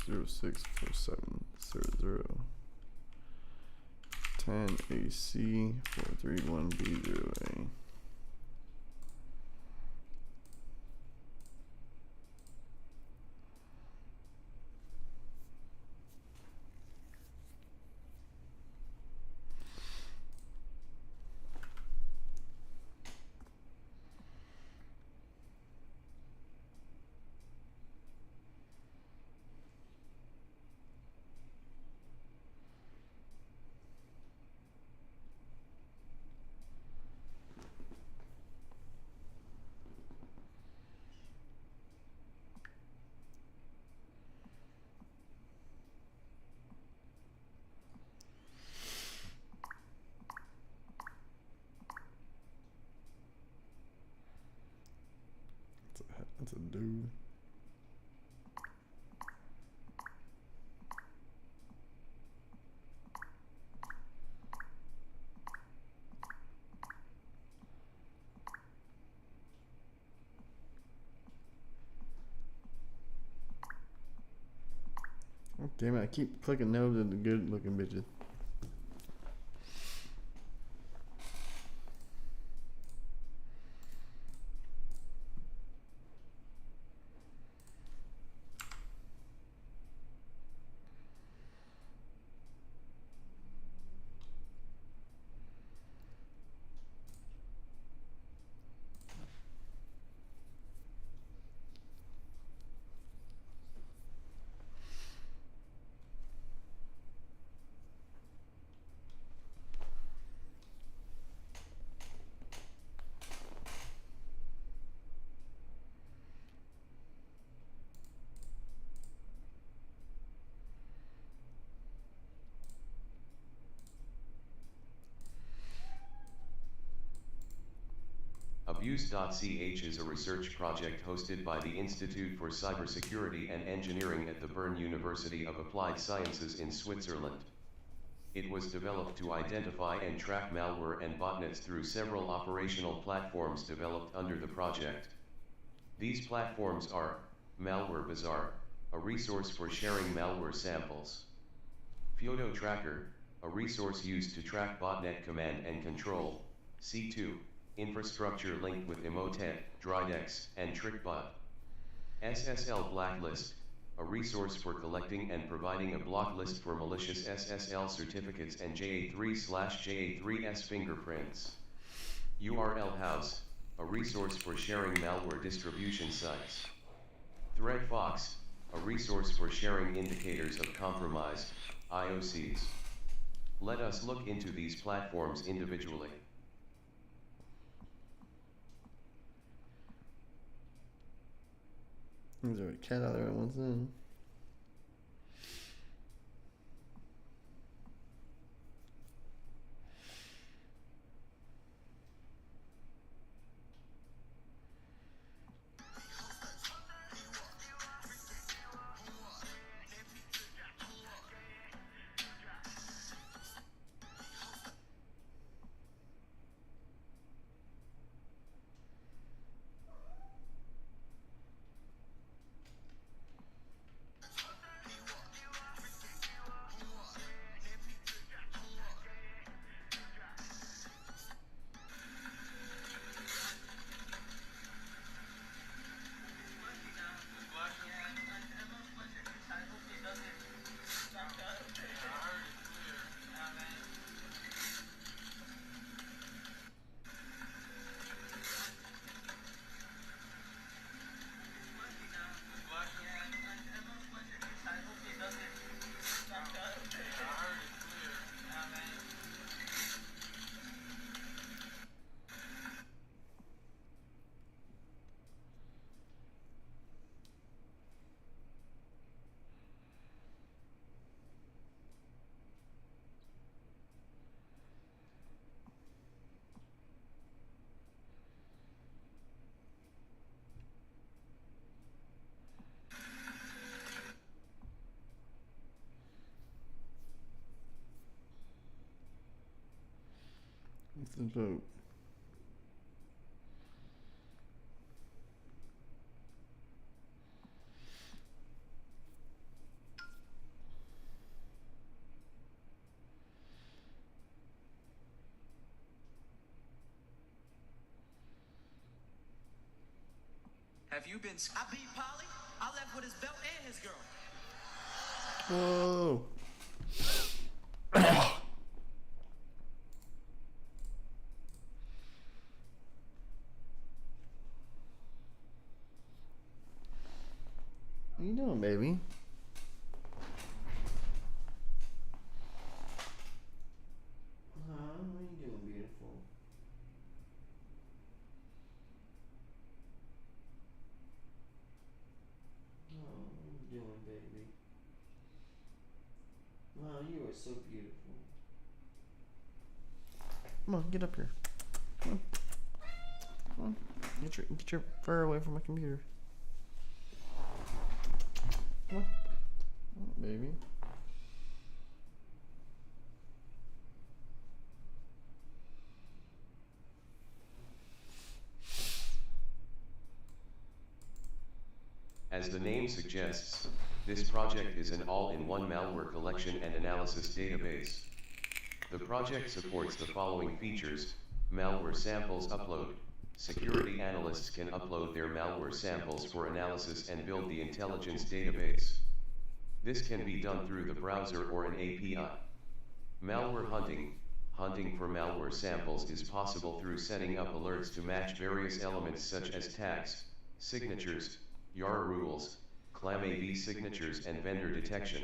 Two 6064700 10 AC 431 B0A. That's a dude. Damn it, I keep clicking no to the good looking bitches. Abuse.ch is a research project hosted by the Institute for Cybersecurity and Engineering at the Bern University of Applied Sciences in Switzerland. It was developed to identify and track malware and botnets through several operational platforms developed under the project. These platforms are Malware Bazaar, a resource for sharing malware samples; Fyodo Tracker, a resource used to track botnet command and control; C2, infrastructure linked with Emotet, Dridex, and TrickBot; SSL Blacklist, a resource for collecting and providing a block list for malicious SSL certificates and JA3/JA3S fingerprints; URL House, a resource for sharing malware distribution sites; ThreadFox, a resource for sharing indicators of compromise, IOCs. Let us look into these platforms individually. There's a cat out there at once in. What's the vote? Have you been? I beat Polly. I left with his belt and his girl. Whoa. What you doing, baby? What are you doing, beautiful? Oh, what are you doing, baby? Wow, you are so beautiful. Come on, get up here. Come on. Come on. Get your fur away from my computer. Come on. Come on, baby. As the name suggests, This project is an all-in-one malware collection and analysis database. The project supports the following features: malware samples upload. Security analysts can upload their malware samples for analysis and build the intelligence database. This can be done through the browser or an API. Malware hunting. Hunting for malware samples is possible through setting up alerts to match various elements such as tags, signatures, YARA rules, ClamAV signatures and vendor detection.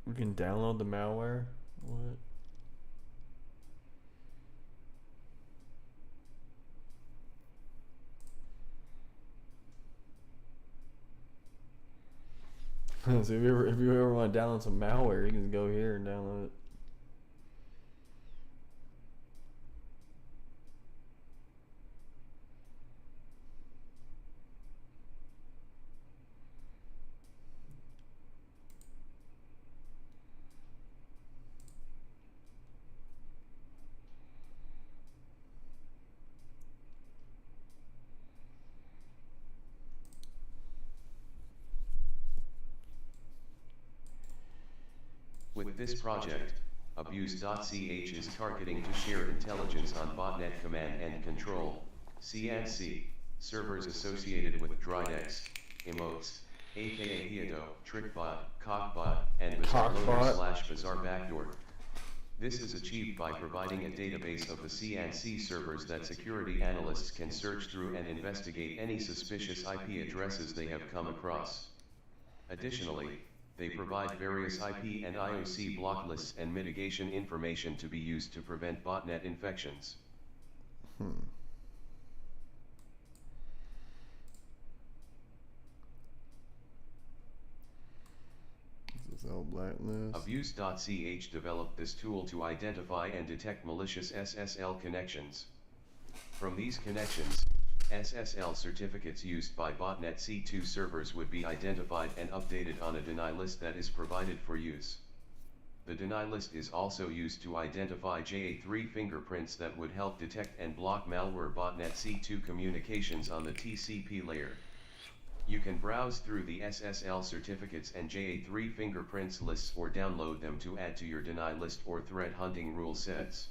We can download the malware. What? So if you ever want to download some malware, you can go here and download it. With this project, Abuse.ch is targeting to share intelligence on botnet command and control, CNC, servers associated with Dridex, emotes, aka Hiodo, TrickBot, Cockbot, and Bizarre Backdoor. This is achieved by providing a database of the CNC servers that security analysts can search through and investigate any suspicious IP addresses they have come across. Additionally, they provide various IP and IOC block lists and mitigation information to be used to prevent botnet infections. This is all blacklist. Abuse.ch developed this tool to identify and detect malicious SSL connections. From these connections, SSL certificates used by botnet C2 servers would be identified and updated on a deny list that is provided for use. The deny list is also used to identify JA3 fingerprints that would help detect and block malware botnet C2 communications on the TCP layer. You can browse through the SSL certificates and JA3 fingerprints lists or download them to add to your deny list or threat hunting rule sets.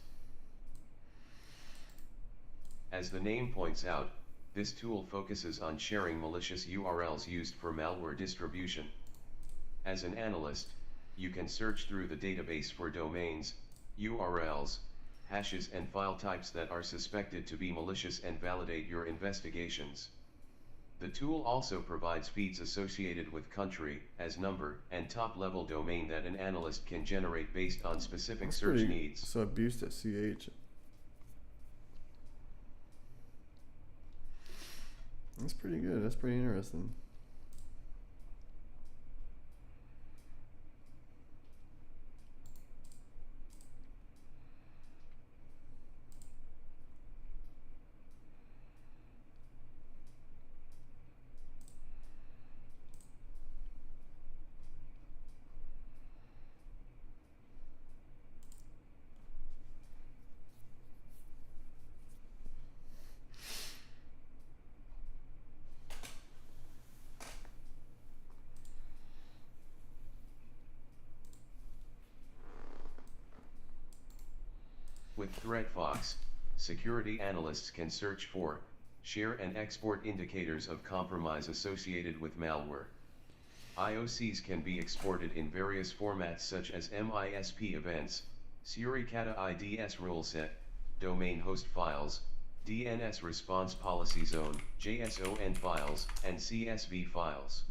As the name points out, this tool focuses on sharing malicious URLs used for malware distribution. As an analyst, you can search through the database for domains, URLs, hashes and file types that are suspected to be malicious and validate your investigations. The tool also provides feeds associated with country, as number, and top-level domain that an analyst can generate based on specific search needs. So abuse.ch. That's pretty good. That's pretty interesting. With ThreatFox, security analysts can search for, share and export indicators of compromise associated with malware. IOCs can be exported in various formats such as MISP events, Suricata IDS rule set, domain host files, DNS response policy zone, JSON files, and CSV files.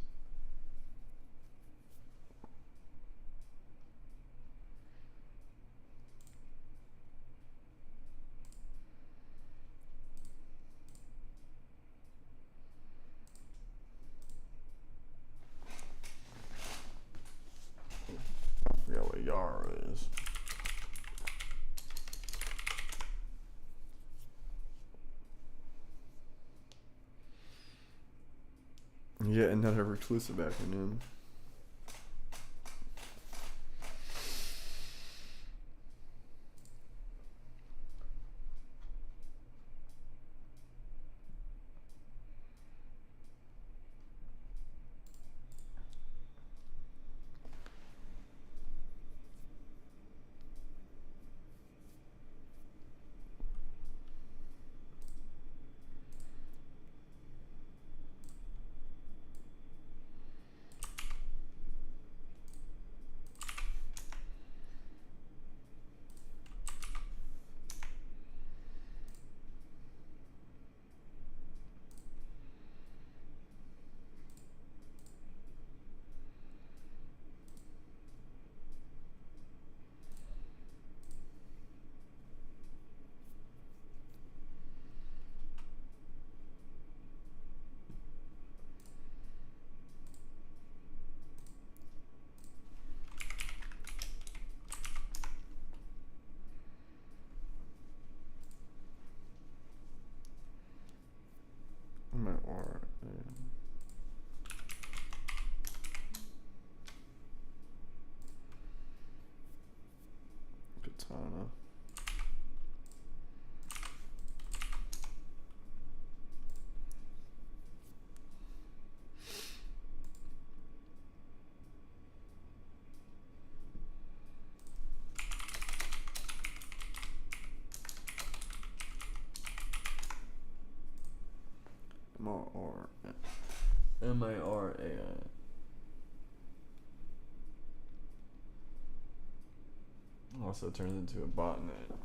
Yet another reclusive acronym. Or katana. M-I-R-A-I. Also turns into a botnet.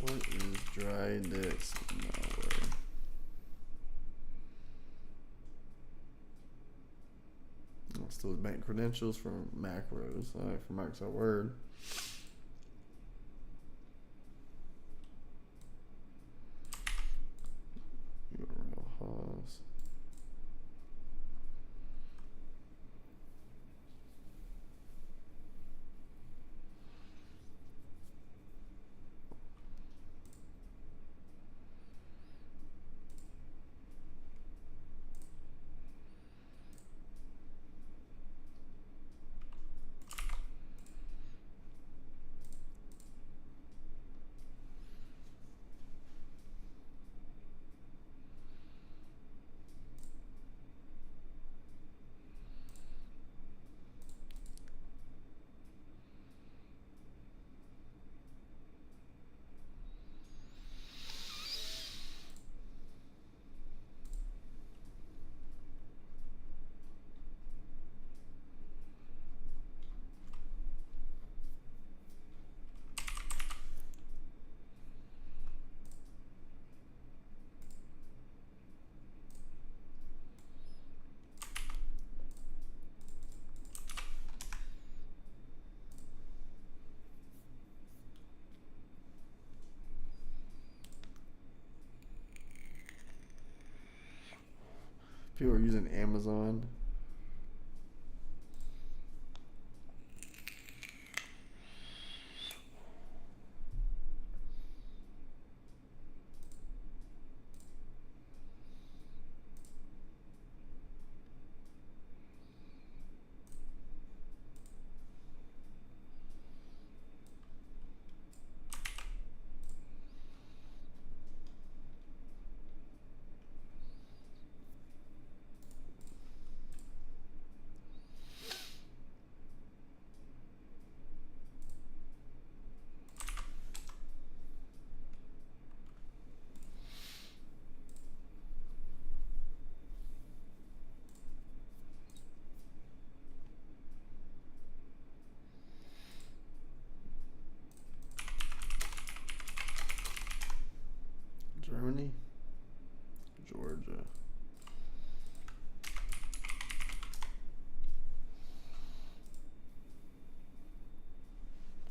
What is dry disk malware? It's those bank credentials for macros, for Microsoft Word. URL host. People are using Amazon.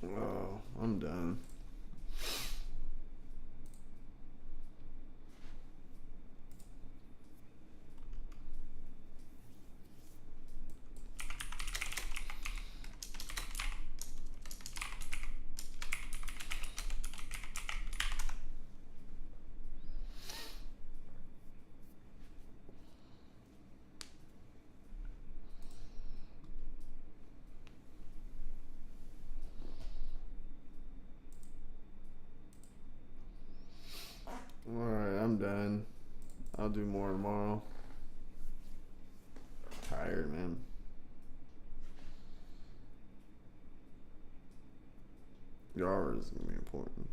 Oh, I'm done. Alright, I'm done. I'll do more tomorrow. Tired, man. Your hour is gonna be important.